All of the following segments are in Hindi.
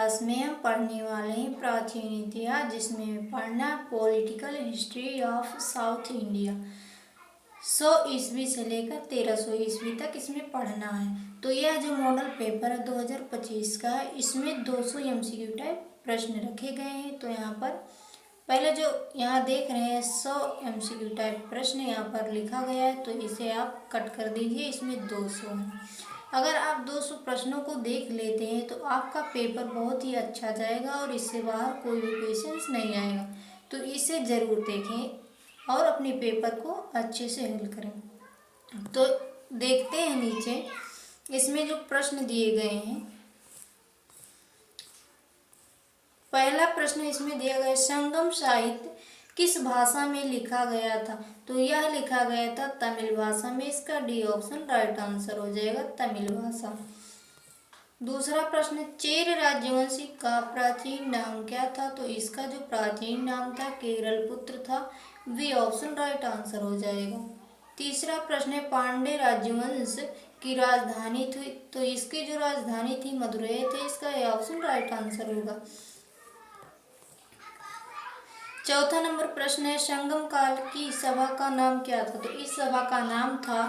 क्लास में हम पढ़ने वाले हैं प्राचीन इतिहास, जिसमें पढ़ना political history of south India. 100 ईस्वी से लेकर 1300 ईस्वी तक इसमें पढ़ना है। तो यह जो मॉडल पेपर है 2025 का है, इसमें 200 MCQ टाइप प्रश्न रखे गए हैं। तो यहाँ पर पहले जो यहाँ देख रहे हैं 100 MCQ टाइप प्रश्न यहाँ पर लिखा गया है, तो इसे आप कट कर दीजिए। इसमें 200 है। अगर आप 200 प्रश्नों को देख लेते हैं तो आपका पेपर बहुत ही अच्छा जाएगा और इससे बाहर कोई भी क्वेश्चंस नहीं आएगा। तो इसे ज़रूर देखें और अपने पेपर को अच्छे से हल करें। तो देखते हैं नीचे इसमें जो प्रश्न दिए गए हैं। पहला प्रश्न इसमें दिया गया, संगम साहित्य किस भाषा में लिखा गया था? तो यह लिखा गया था तमिल भाषा में। इसका डी ऑप्शन राइट आंसर हो जाएगा, तमिल भाषा। दूसरा प्रश्न, चेर राजवंश का प्राचीन नाम क्या था? तो इसका जो प्राचीन नाम था केरल पुत्र था। बी ऑप्शन राइट आंसर हो जाएगा। तीसरा प्रश्न है, पांड्य राजवंश की राजधानी थी, तो इसकी जो राजधानी थी मदुरै थे। इसका ए ऑप्शन राइट आंसर होगा। चौथा नंबर प्रश्न है, संगम काल की सभा का नाम क्या था? तो इस सभा का नाम था,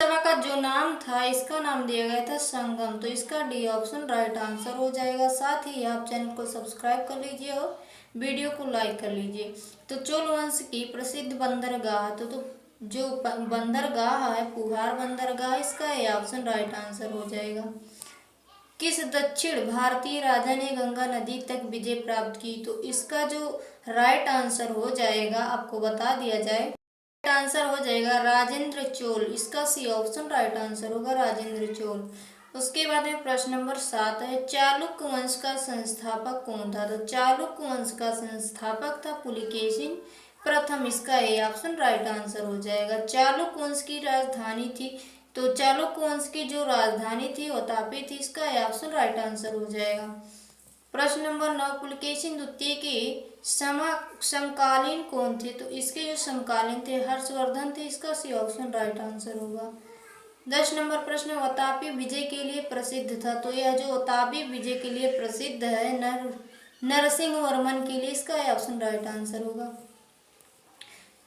सभा का जो नाम था इसका नाम दिया गया था संगम। तो इसका डी ऑप्शन राइट आंसर हो जाएगा। साथ ही आप चैनल को सब्सक्राइब कर लीजिए और वीडियो को लाइक कर लीजिए। तो चोल वंश की प्रसिद्ध बंदरगाह, तो जो बंदरगाह है पुहार बंदरगाह, इसका ए ऑप्शन राइट आंसर हो जाएगा। किस दक्षिण भारतीय राजा ने गंगा नदी तक विजय प्राप्त की? तो इसका जो राइट आंसर हो जाएगा, आपको बता दिया जाए, राइट आंसर हो जाएगा राजेंद्र चोल। इसका सी ऑप्शन राइट आंसर होगा, राजेंद्र चोल। उसके बाद में प्रश्न नंबर 7 है, चालुक्य वंश का संस्थापक कौन था? तो चालुक्य वंश का संस्थापक था पुलिकेशिन प्रथम। इसका ए ऑप्शन राइट आंसर हो जाएगा। चालुक्य वंश की राजधानी थी, तो चालुक्य वंश की जो राजधानी थी वो तापी थी। इसका ऑप्शन राइट आंसर हो जाएगा। प्रश्न नंबर 9, पुलकेशिन द्वितीय के समकालीन कौन थे? तो इसके जो समकालीन थे हर्षवर्धन थे। इसका सी ऑप्शन राइट आंसर होगा। 10 नंबर प्रश्न, वातापी विजय के लिए प्रसिद्ध था। तो यह जो वातापी विजय के लिए प्रसिद्ध है नरसिंह वर्मन के लिए। इसका ऑप्शन राइट आंसर होगा।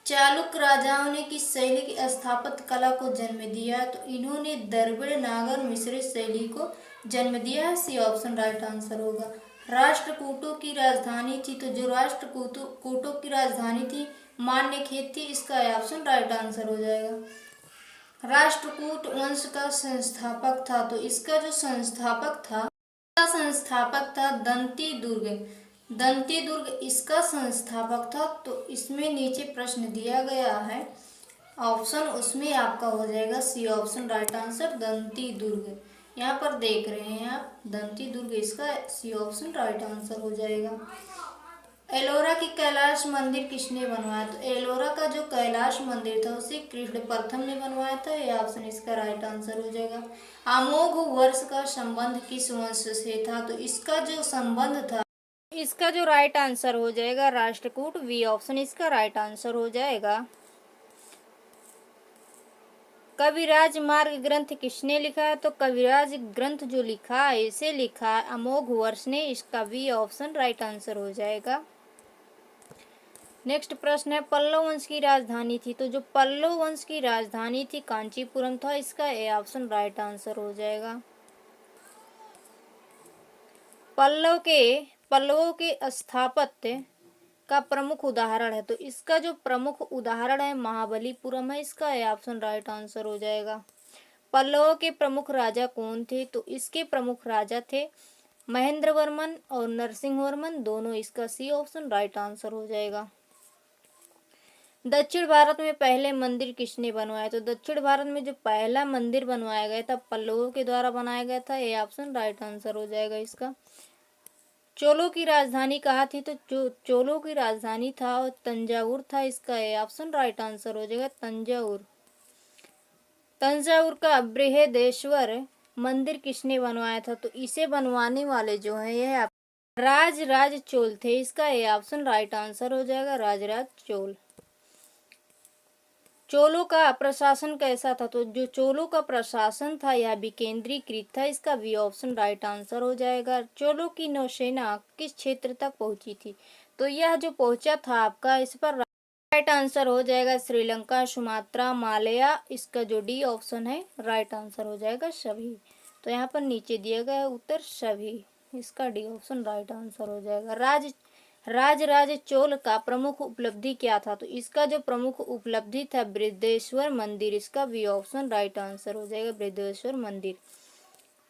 चालुक्य राजाओं ने किस शैली की स्थापत्य कला को जन्म दिया? तो इन्होंने द्रविड़ नागर मिश्रित शैली को जन्म दिया है। सी ऑप्शन राइट आंसर होगा। राष्ट्रकूटों की राजधानी थी, तो जो राष्ट्रकूटों की राजधानी थी मान्यखेत थी। इसका ऑप्शन राइट आंसर हो जाएगा। राष्ट्रकूट वंश का संस्थापक था, तो इसका जो संस्थापक था दंती दुर्ग इसका संस्थापक था। तो इसमें नीचे प्रश्न दिया गया है ऑप्शन, उसमें आपका हो जाएगा सी ऑप्शन राइट आंसर, दंती दुर्ग। यहाँ पर देख रहे हैं आप दंती दुर्ग, इसका सी ऑप्शन राइट आंसर हो जाएगा। एलोरा की कैलाश मंदिर किसने बनवाया? तो एलोरा का जो कैलाश मंदिर था उसे कृष्ण प्रथम ने बनवाया था। यह ऑप्शन इसका राइट आंसर हो जाएगा। अमोघ वर्ष का संबंध किस वंश से था? तो इसका जो संबंध था, इसका जो राइट आंसर हो जाएगा राष्ट्रकूट। वी ऑप्शन इसका राइट आंसर हो जाएगा। कविराज मार्ग ग्रंथ किसने लिखा है? तो कविराज ग्रंथ जो लिखा है इसे लिखा है अमोघ वर्ष ने। इसका वी ऑप्शन राइट आंसर हो जाएगा। नेक्स्ट प्रश्न है, पल्लव वंश की राजधानी थी, तो जो पल्लव वंश की राजधानी थी कांचीपुरम था। इसका ए ऑप्शन राइट आंसर हो जाएगा। पल्लवों के स्थापत्य का प्रमुख उदाहरण है, तो इसका जो प्रमुख उदाहरण है महाबलीपुरम है। इसका ऑप्शन राइट आंसर हो जाएगा। पल्लवों के प्रमुख राजा कौन थे? तो इसके प्रमुख राजा थे महेंद्र वर्मन और नरसिंह वर्मन दोनों। इसका सी ऑप्शन राइट आंसर हो जाएगा। दक्षिण भारत में पहले मंदिर किसने बनवाया? तो दक्षिण भारत में जो पहला मंदिर बनवाया गया था पल्लवों के द्वारा बनाया गया था। ये ऑप्शन राइट आंसर हो जाएगा इसका। चोलों की राजधानी कहाँ थी? तो जो चोलों की राजधानी था वो तंजावुर था। इसका ए ऑप्शन राइट आंसर हो जाएगा, तंजावुर। तंजावुर का बृहदेश्वर मंदिर किसने बनवाया था? तो इसे बनवाने वाले जो है यह राज चोल थे। इसका ए ऑप्शन राइट आंसर हो जाएगा, राजराज चोल। चोलों का प्रशासन कैसा था? तो जो चोलों का प्रशासन था यह विकेंद्रीकृत था। इसका बी ऑप्शन राइट आंसर हो जाएगा। चोलों की नौसेना किस क्षेत्र तक पहुंची थी? तो यह जो पहुंचा था आपका, इस पर राइट आंसर हो जाएगा श्रीलंका, सुमात्रा, मालया। इसका जो डी ऑप्शन है राइट आंसर हो जाएगा सभी। तो यहाँ पर नीचे दिया गया है उत्तर सभी, इसका डी ऑप्शन राइट आंसर हो जाएगा। राजराज चोल का प्रमुख उपलब्धि क्या था? तो इसका जो प्रमुख उपलब्धि था बृहदेश्वर मंदिर, इसका बी ऑप्शन राइट आंसर हो जाएगा बृहदेश्वर मंदिर।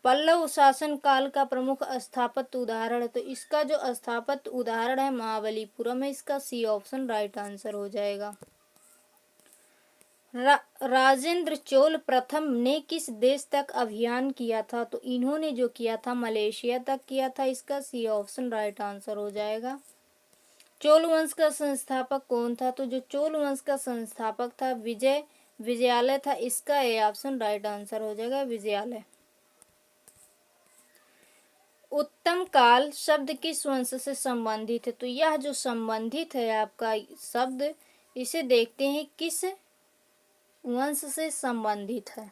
पल्लव शासन काल का प्रमुख स्थापत्य उदाहरण है, तो इसका जो स्थापत्य उदाहरण है महाबलीपुरम है, इसका सी ऑप्शन राइट आंसर हो जाएगा। राजेंद्र चोल प्रथम ने किस देश तक अभियान किया था? तो इन्होंने जो किया था मलेशिया तक किया था, इसका सी ऑप्शन राइट आंसर हो जाएगा। चोल वंश का संस्थापक कौन था? तो जो चोल वंश का संस्थापक था विजयालय था, इसका ए ऑप्शन राइट आंसर हो जाएगा विजयालय। उत्तम काल शब्द किस वंश से संबंधित है? तो यह जो संबंधित है आपका शब्द, इसे देखते हैं किस वंश से संबंधित है।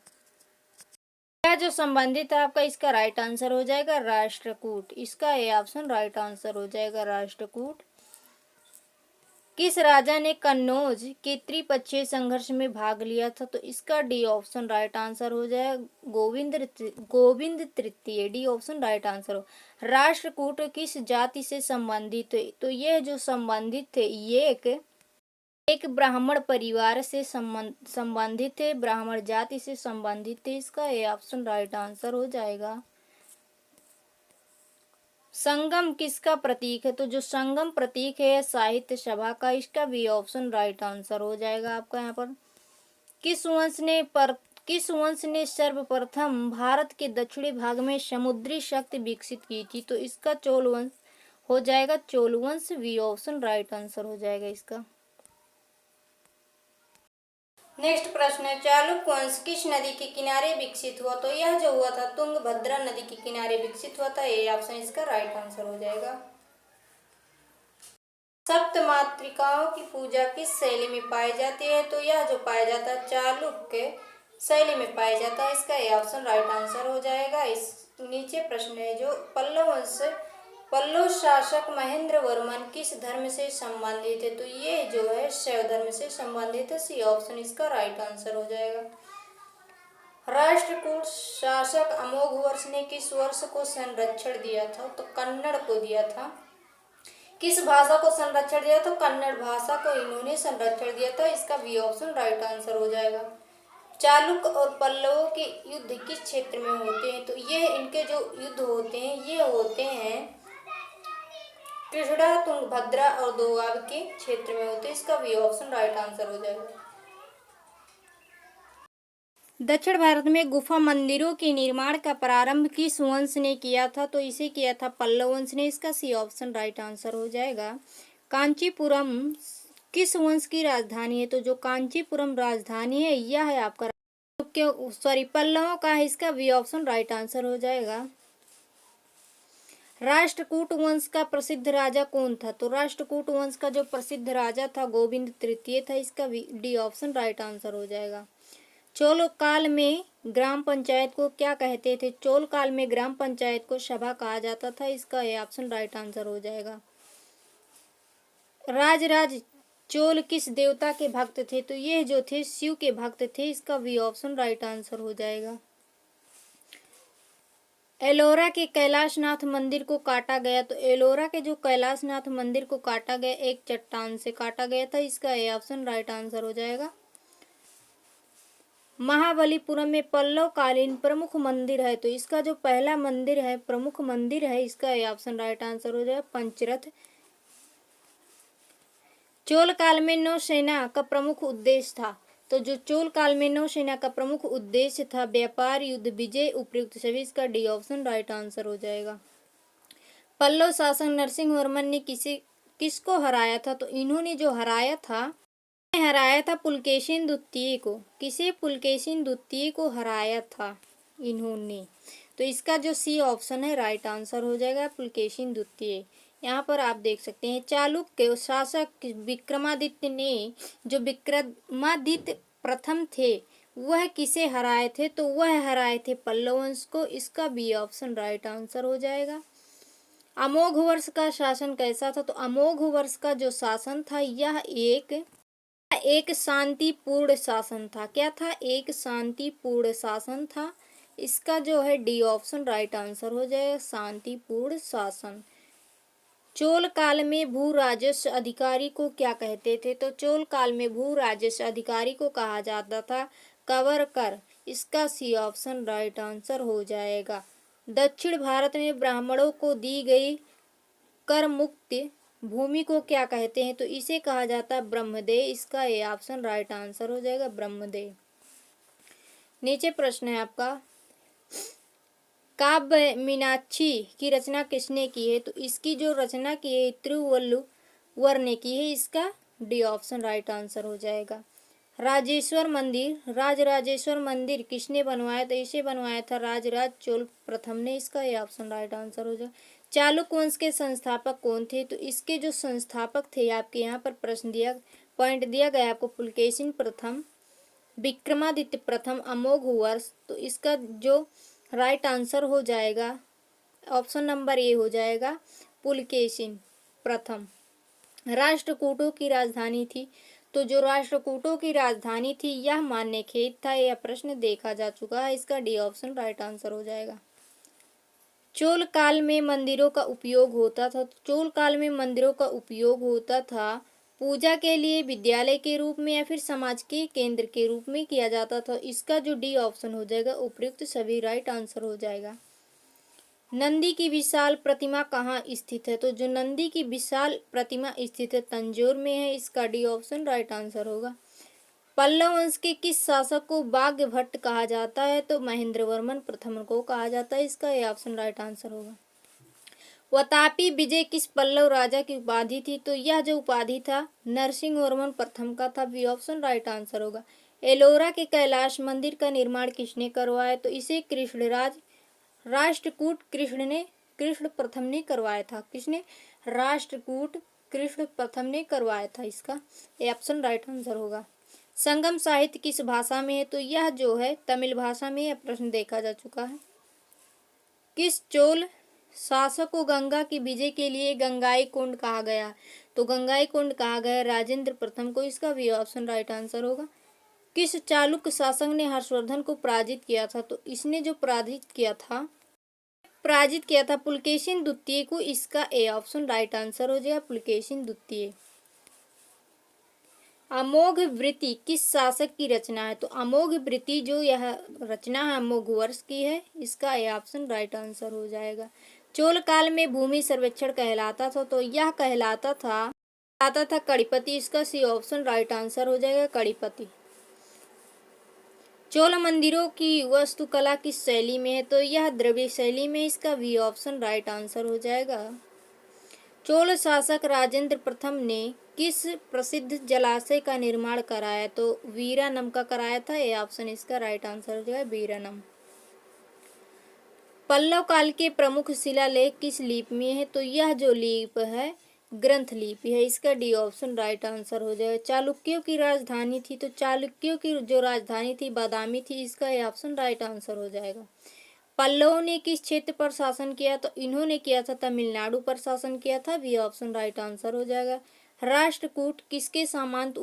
यह जो संबंधित है आपका, इसका राइट आंसर हो जाएगा राष्ट्रकूट, इसका ए ऑप्शन राइट आंसर हो जाएगा राष्ट्रकूट। किस राजा ने कन्नौज के त्रिपक्षीय संघर्ष में भाग लिया था? तो इसका डी ऑप्शन राइट आंसर हो जाएगा गोविंद तृतीय, डी ऑप्शन राइट आंसर हो। राष्ट्रकूट किस जाति से संबंधित है? तो यह जो संबंधित थे ये एक ब्राह्मण परिवार से संबंधित है, ब्राह्मण जाति से संबंधित है, इसका ए ऑप्शन राइट आंसर हो जाएगा। संगम किसका प्रतीक है? तो जो संगम प्रतीक है साहित्य सभा का, इसका भी ऑप्शन राइट आंसर हो जाएगा आपका। यहाँ पर किस वंश ने सर्वप्रथम भारत के दक्षिणी भाग में समुद्री शक्ति विकसित की थी? तो इसका चोल वंश हो जाएगा चोल वंश, वी ऑप्शन राइट आंसर हो जाएगा इसका। नेक्स्ट प्रश्न है, चालुक्य वंश किस नदी के किनारे विकसित हुआ? तो यह जो हुआ था तुंगभद्रा नदी के किनारे विकसित हुआ था, ये ऑप्शन इसका राइट आंसर हो जाएगा। सप्त मातृकाओं की पूजा किस शैली में पाई जाती है? तो यह जो पाया जाता है चालुक्य शैली में पाया जाता है, इसका ये ऑप्शन राइट आंसर हो जाएगा। इस नीचे प्रश्न है जो पल्लव शासक महेंद्र वर्मन किस धर्म से संबंधित है? तो ये जो है शैव धर्म से संबंधित है, सी ऑप्शन इसका राइट आंसर हो जाएगा। राष्ट्रकूट शासक अमोघ वर्ष ने किस वर्ष को संरक्षण दिया था? तो कन्नड़ को दिया था। किस भाषा को संरक्षण दिया? तो कन्नड़ भाषा को इन्होंने संरक्षण दिया था, इसका बी ऑप्शन राइट आंसर हो जाएगा। चालुक्य और पल्लवों के युद्ध किस क्षेत्र में होते हैं? तो ये इनके जो युद्ध होते हैं ये होते हैं कृष्णा, तुंगभद्रा और दोआब के क्षेत्र में होते हैं, इसका भी ऑप्शन राइट आंसर हो जाएगा। दक्षिण भारत में गुफा मंदिरों के निर्माण का प्रारंभ किस वंश ने किया था? तो इसे किया था पल्लव वंश ने, इसका सी ऑप्शन राइट आंसर हो जाएगा। कांचीपुरम किस वंश की राजधानी है? तो जो कांचीपुरम राजधानी है यह है आपका पल्लवों का है, इसका बी ऑप्शन राइट आंसर हो जाएगा। राष्ट्रकूट वंश का प्रसिद्ध राजा कौन था? तो राष्ट्रकूट वंश का जो प्रसिद्ध राजा था गोविंद तृतीय था, इसका डी ऑप्शन राइट आंसर हो जाएगा। चोल काल में ग्राम पंचायत को क्या कहते थे? चोल काल में ग्राम पंचायत को सभा कहा जाता था, इसका ये ऑप्शन राइट आंसर हो जाएगा। राजराज चोल किस देवता के भक्त थे? तो ये जो थे शिव के भक्त थे, इसका बी ऑप्शन राइट आंसर हो जाएगा। एलोरा के कैलाशनाथ मंदिर को काटा गया, तो एलोरा के जो कैलाशनाथ मंदिर को काटा गया एक चट्टान से काटा गया था, इसका ए ऑप्शन राइट आंसर हो जाएगा। महाबलीपुरम में पल्लव कालीन प्रमुख मंदिर है, तो इसका जो पहला मंदिर है प्रमुख मंदिर है, इसका ए ऑप्शन राइट आंसर हो जाएगा पंचरथ। चोल काल में नौसेना का प्रमुख उद्देश्य था, तो जो चोल काल में नौसेना का प्रमुख उद्देश्य था व्यापार, युद्ध, विजय, उपयुक्त सभी, इसका डी ऑप्शन राइट आंसर हो जाएगा। पल्लव शासक नरसिंह वर्मन ने किसको हराया था? तो इन्होंने जो हराया था पुलकेशिन द्वितीय को। किसे? पुलकेशिन द्वितीय को हराया था इन्होंने, तो इसका जो सी ऑप्शन है राइट आंसर हो जाएगा पुलकेशिन द्वितीय। यहाँ पर आप देख सकते हैं चालुक्य शासक विक्रमादित्य ने जो विक्रमादित्य प्रथम थे वह किसे हराए थे? तो वह हराए थे पल्लव वंश को। इसका बी ऑप्शन राइट आंसर हो जाएगा। अमोघ वर्ष का शासन कैसा था? तो अमोघ वर्ष का जो शासन था यह एक शांतिपूर्ण शासन था। क्या था? एक शांतिपूर्ण शासन था। इसका जो है डी ऑप्शन राइट आंसर हो जाएगा, शांतिपूर्ण शासन। चोल काल में भू राजस्व अधिकारी को क्या कहते थे? तो चोल काल में भू राजस्व अधिकारी को कहा जाता था कवरकर। इसका सी ऑप्शन राइट आंसर हो जाएगा। दक्षिण भारत में ब्राह्मणों को दी गई कर मुक्त भूमि को क्या कहते हैं? तो इसे कहा जाता है ब्रह्मदेय। इसका ए ऑप्शन राइट आंसर हो जाएगा, ब्रह्मदेय। नीचे प्रश्न है आपका, काव्य मीनाक्षी की रचना किसने की है? तो इसकी जो रचना की है तिरुवल्लुवर ने की है। इसका डी ऑप्शन राइट आंसर हो जाएगा। राजेश्वर मंदिर, राजराजेश्वर मंदिर किसने बनवाया? तो इसे बनवाया था राजराज चोल प्रथम ने। इसका ये ऑप्शन राइट आंसर हो जाएगा। चालुक्य वंश के संस्थापक कौन थे? तो इसके जो संस्थापक थे आपके यहाँ पर पॉइंट दिया गया आपको, पुलकेशिन प्रथम, विक्रमादित्य प्रथम, अमोघ वर्ष। तो इसका जो राइट आंसर हो जाएगा ऑप्शन नंबर ए हो जाएगा, पुलकेशिन प्रथम। राष्ट्रकूटों की राजधानी थी? तो जो राष्ट्रकूटों की राजधानी थी यह मान्यखेत था। यह प्रश्न देखा जा चुका है। इसका डी ऑप्शन राइट आंसर हो जाएगा। चोल काल में मंदिरों का उपयोग होता था? चोल काल में मंदिरों का उपयोग होता था पूजा के लिए, विद्यालय के रूप में या फिर समाज के केंद्र के रूप में किया जाता था। इसका जो डी ऑप्शन हो जाएगा, उपयुक्त सभी राइट आंसर हो जाएगा। नंदी की विशाल प्रतिमा कहाँ स्थित है? तो जो नंदी की विशाल प्रतिमा स्थित है तंजौर में है। इसका डी ऑप्शन राइट आंसर होगा। पल्लव वंश के किस शासक को बाघभट्ट कहा जाता है? तो महेंद्र वर्मन प्रथम को कहा जाता है। इसका ये ऑप्शन राइट आंसर होगा। वातापी विजय किस पल्लव राजा की उपाधि थी? तो यह जो उपाधि था नरसिंह वर्मन प्रथम का था। बी ऑप्शन राइट आंसर होगा। एलोरा के कैलाश मंदिर का निर्माण किसने करवाया? तो इसे कृष्णराज राष्ट्रकूट कृष्ण प्रथम ने करवाया था। किसने? राष्ट्रकूट कृष्ण प्रथम ने करवाया था। इसका ऑप्शन राइट आंसर होगा। संगम साहित्य किस भाषा में है? तो यह जो है तमिल भाषा में यह प्रश्न देखा जा चुका है। किस चोल शासक को गंगा की विजय के लिए गंगाई कुंड कहा गया? तो गंगाई कुंड कहा गया राजेंद्र प्रथम को। इसका भी ऑप्शन राइट आंसर होगा। किस चालुक्य शासक ने हर्षवर्धन को पराजित किया था? तो इसने जो पराजित किया था पुलकेशिन द्वितीय को। इसका ए ऑप्शन राइट आंसर हो जाएगा, पुलकेशिन द्वितीय। अमोघ वृत्ति किस शासक की रचना है? तो अमोघ वृत्ति जो यह रचना है अमोघ वर्ष की है। इसका ए ऑप्शन राइट आंसर हो जाएगा। चोल काल में भूमि सर्वेक्षण कहलाता था? तो यह कहलाता था कड़िपति। इसका सी ऑप्शन राइट आंसर हो जाएगा, कड़िपति। चोल मंदिरों की वास्तुकला किस शैली में है? तो यह द्रविड़ शैली में। इसका बी ऑप्शन राइट आंसर हो जाएगा। चोल शासक राजेंद्र प्रथम ने किस प्रसिद्ध जलाशय का निर्माण कराया? तो वीरानम का कराया था। ये ऑप्शन इसका राइट आंसर हो जाएगा, वीरानम। पल्लव काल के प्रमुख शिलालेख किस लिपि में है? तो यह जो लिपि है ग्रंथ लिपि है। इसका डी ऑप्शन राइट आंसर हो जाएगा। चालुक्यों की राजधानी थी? तो चालुक्यों की जो राजधानी थी बादामी थी। इसका ये ऑप्शन राइट आंसर हो जाएगा। पल्लवों ने किस क्षेत्र पर शासन किया? तो इन्होंने किया था तमिलनाडु पर शासन किया था। बी ऑप्शन राइट आंसर हो जाएगा। राष्ट्रकूट किसके सामंत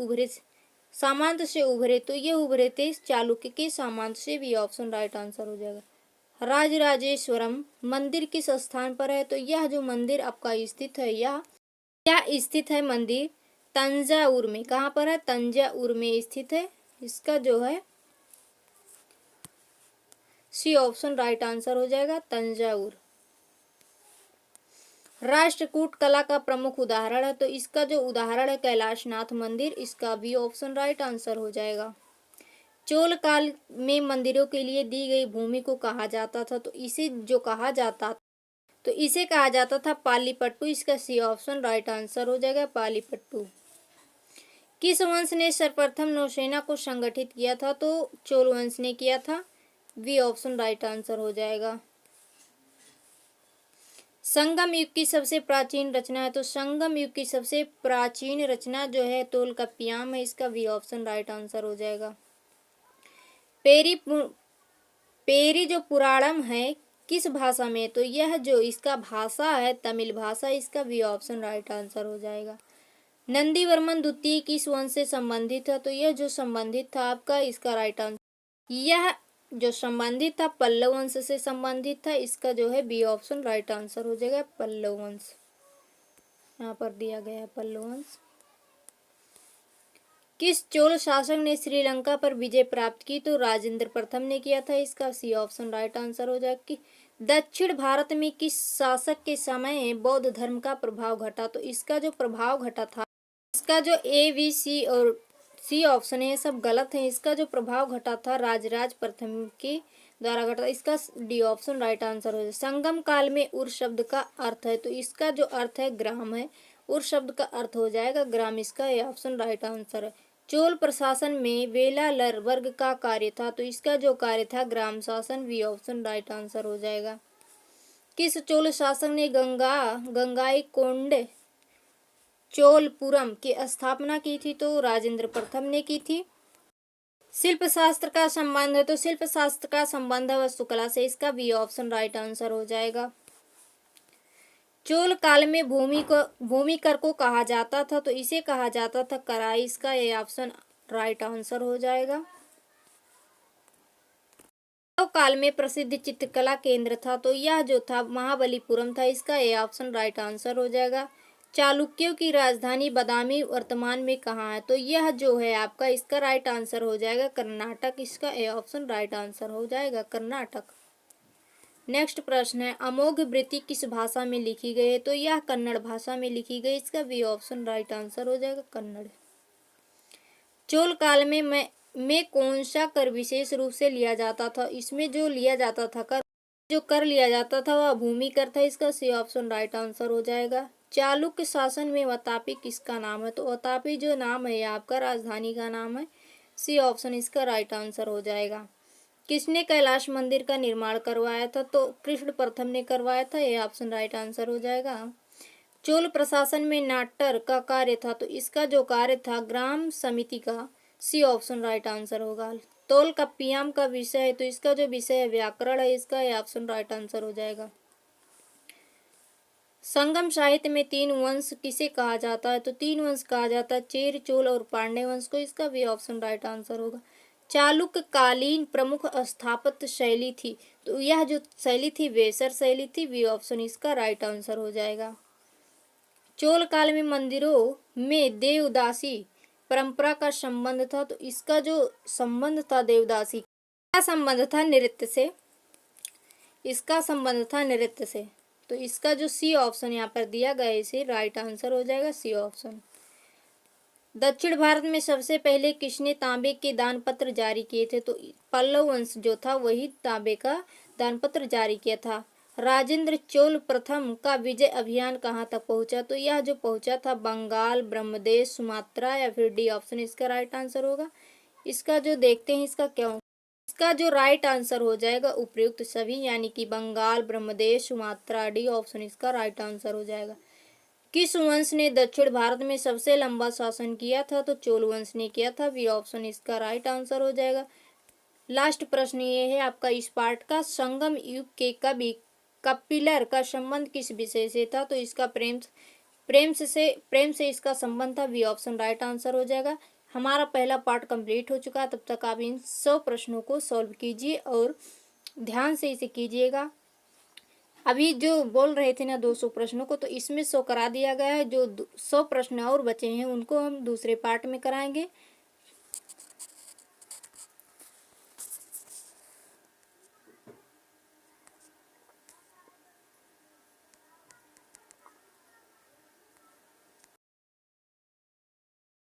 से उभरे? तो ये उभरे थे चालुक्य के सामंत से। बी ऑप्शन राइट आंसर हो जाएगा। राजराजेश्वरम मंदिर किस स्थान पर है? तो यह जो मंदिर आपका स्थित है यह स्थित है मंदिर तंजावुर में। कहाँ पर है? तंजावुर में स्थित है। इसका जो है सी ऑप्शन राइट आंसर हो जाएगा, तंजावुर। राष्ट्रकूट कला का प्रमुख उदाहरण है? तो इसका जो उदाहरण है कैलाशनाथ मंदिर। इसका भी ऑप्शन राइट आंसर हो जाएगा। चोल काल में मंदिरों के लिए दी गई भूमि को कहा जाता था? तो इसे कहा जाता था पालीपट्टू। इसका सी ऑप्शन राइट आंसर हो जाएगा, पालीपट्टू। किस वंश ने सर्वप्रथम नौसेना को संगठित किया था? तो चोल वंश ने किया था। बी ऑप्शन राइट आंसर हो जाएगा। संगम युग की सबसे प्राचीन रचना है? तो संगम युग की सबसे प्राचीन रचना जो है तोलकाप्पियम है। इसका बी ऑप्शन राइट आंसर हो जाएगा। पेरी पेरी जो पुराणम है किस भाषा में, तो यह जो इसका भाषा है तमिल भाषा, इसका भी ऑप्शन राइट आंसर हो जाएगा। नंदीवर्मन द्वितीय किस वंश से संबंधित था, तो यह जो संबंधित था आपका, इसका राइट आंसर, यह जो संबंधित था पल्लव वंश से संबंधित था, इसका जो है बी ऑप्शन राइट आंसर हो जाएगा पल्लव वंश, यहाँ पर दिया गया है पल्लव वंश। किस चोल शासक ने श्रीलंका पर विजय प्राप्त की, तो राजेंद्र प्रथम ने किया था, इसका सी ऑप्शन राइट आंसर हो जाएगा। कि दक्षिण भारत में किस शासक के समय बौद्ध धर्म का प्रभाव घटा, तो इसका जो प्रभाव घटा था, इसका जो ए बी सी और सी ऑप्शन है सब गलत है। इसका जो प्रभाव घटा था राजराज प्रथम के द्वारा घटा, इसका डी ऑप्शन राइट आंसर हो जाएगा। संगम काल में उर शब्द का अर्थ है, तो इसका जो अर्थ है ग्राम है, उर शब्द का अर्थ हो जाएगा ग्राम, इसका ये ऑप्शन राइट आंसर है। चोल प्रशासन में वेलालर वर्ग का कार्य था, तो इसका जो कार्य था ग्राम शासन, बी ऑप्शन राइट आंसर हो जाएगा। किस चोल शासक ने गंगाईकोंड चोलपुरम की स्थापना की थी, तो राजेंद्र प्रथम ने की थी। शिल्प शास्त्र का संबंध है, तो शिल्प शास्त्र का संबंध है वास्तुकला से, इसका बी ऑप्शन राइट आंसर हो जाएगा। चोल काल में भूमि कर को कहा जाता था, तो इसे कहा जाता था कराई, इसका ये ऑप्शन राइट आंसर हो जाएगा। काल में प्रसिद्ध चित्रकला केंद्र था, तो यह जो था महाबलीपुरम था, इसका ये ऑप्शन राइट आंसर हो जाएगा। चालुक्यों की राजधानी बादामी वर्तमान में कहाँ है, तो यह जो है आपका, इसका राइट आंसर हो जाएगा कर्नाटक, इसका ए ऑप्शन राइट आंसर हो जाएगा कर्नाटक। नेक्स्ट प्रश्न है अमोघ वृत्ति किस भाषा में लिखी गई है, तो यह कन्नड़ भाषा में लिखी गई, इसका बी ऑप्शन राइट आंसर हो जाएगा कन्नड़। चोल काल में कौन सा कर विशेष रूप से लिया जाता था, इसमें जो लिया जाता था कर लिया जाता था वह भूमि कर था, इसका सी ऑप्शन राइट आंसर हो जाएगा। चालुक्य शासन में वतापी किसका नाम है, तो वतापी जो नाम है आपका राजधानी का नाम है, सी ऑप्शन इसका राइट आंसर हो जाएगा। किसने कैलाश मंदिर का निर्माण करवाया था, तो कृष्ण प्रथम ने करवाया था, यह ऑप्शन राइट आंसर हो जाएगा। चोल प्रशासन में नाट्यर का कार्य था, तो इसका जो कार्य था ग्राम समिति का, सी ऑप्शन राइट आंसर होगा। तोल का पियाम का विषय है, तो इसका जो विषय है व्याकरण है, इसका यह ऑप्शन राइट आंसर हो जाएगा। संगम साहित्य में तीन वंश किसे कहा जाता है, तो तीन वंश कहा जाता है चेर, चोल और पांड्य वंश को, इसका भी ऑप्शन राइट आंसर होगा। चालुक्य कालीन प्रमुख स्थापत्य शैली थी, तो यह जो शैली थी वेसर शैली थी, बी ऑप्शन इसका राइट आंसर हो जाएगा। चोल काल में मंदिरों में देवदासी परंपरा का संबंध था, तो इसका जो संबंध था देवदासी का संबंध था नृत्य से, इसका संबंध था नृत्य से, तो इसका जो सी ऑप्शन यहाँ पर दिया गया है इसे राइट आंसर हो जाएगा सी ऑप्शन। दक्षिण भारत में सबसे पहले किसने तांबे के दानपत्र जारी किए थे, तो पल्लव वंश जो था वही तांबे का दानपत्र जारी किया था। राजेंद्र चोल प्रथम का विजय अभियान कहाँ तक पहुंचा, तो यह जो पहुंचा था बंगाल, ब्रह्मदेश, सुमात्रा, या फिर डी ऑप्शन इसका राइट आंसर होगा। इसका जो देखते हैं इसका क्या, इसका जो राइट आंसर हो जाएगा उपयुक्त सभी, यानी कि Bengal, Brahmadesh, Sumatra, D option इसका राइट आंसर हो जाएगा। किस वंश ने दक्षिण भारत में सबसे लंबा शासन किया था, तो चोल वंश ने किया था, बी ऑप्शन इसका राइट आंसर हो जाएगा। लास्ट प्रश्न ये है आपका इस पार्ट का, संगम युग के कवि कपिलर का संबंध किस विषय से था, तो इसका प्रेम से इसका संबंध था, बी ऑप्शन राइट आंसर हो जाएगा। हमारा पहला पार्ट कंप्लीट हो चुका है, तब तक आप इन 100 प्रश्नों को सॉल्व कीजिए और ध्यान से इसे कीजिएगा। अभी जो बोल रहे थे ना 200 प्रश्नों को, तो इसमें 100 करा दिया गया है, जो 100 प्रश्न और बचे हैं उनको हम दूसरे पार्ट में कराएंगे।